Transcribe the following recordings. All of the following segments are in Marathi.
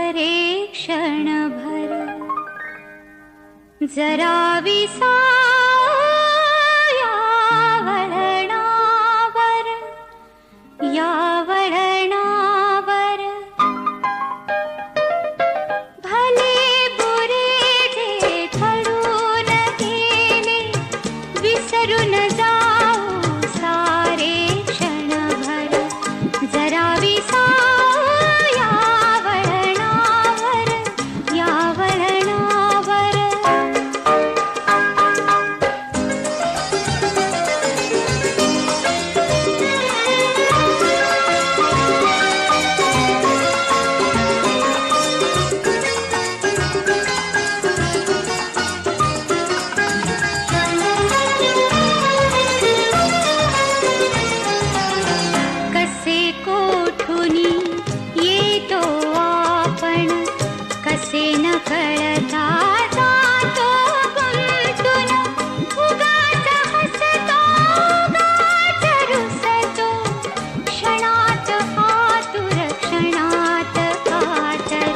सारे क्षणभर जरा विसाया वळणावर, या वळणावर भले बुरे जे ठरून गेले विसरून जाऊ सारे क्षणभर जरा विसाया वळणावर, या वळणावर कसे कोठुनी येतो आपण, कसे न कळता जातो गुंतून, उगाच हसतो उगाच रुसतो, क्षणात आतुर क्षणात कातर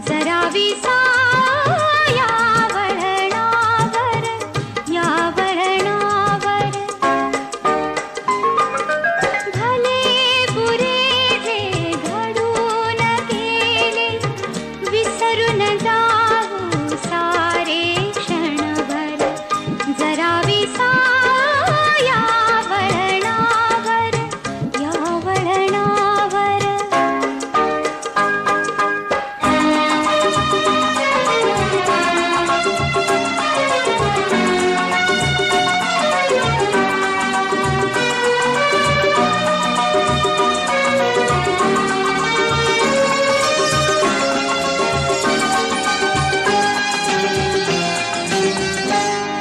जरा विसाया वळणावर, या वळणावर भले बुरे जे घडून गेले विसरून जाऊ सारे क्षणभर जरा विसाया वळणावर, या वळणावर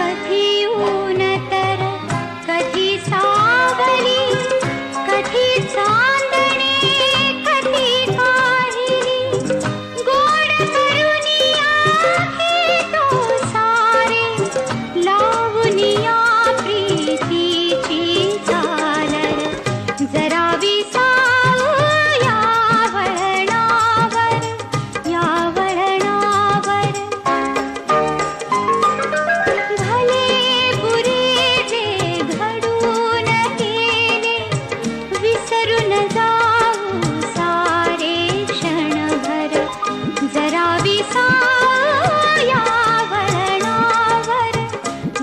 कधी ऊन तर कधी सावली, कधी चांदणे कधी काहिली, गोड करुनिया घेतो सारे लावुनिया प्रीतीची झालर जरा विसाया वळणावर, या वळणावर भले बुरे जे घडून गेले विसरून जाऊ सारे क्षणभर जरा विसाया वळणावर,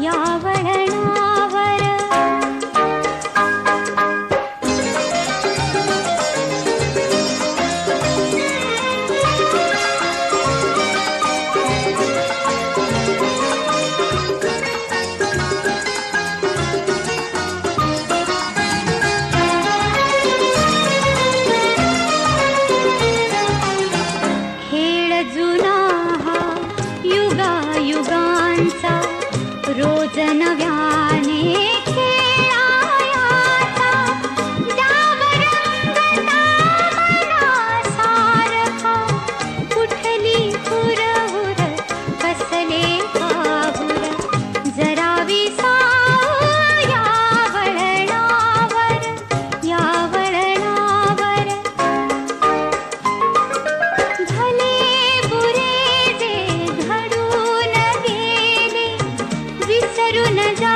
या वळणावर खेळ जुना हा युगायुगांचा, रोज नव्याने खेळायाचा, द्यावर रंगता मनासारखा, कुठली हुरहुर कसले काहुर जरा विसाया वळणावर, या वळणावर भले बुरे जे घडून गेले विसरून जा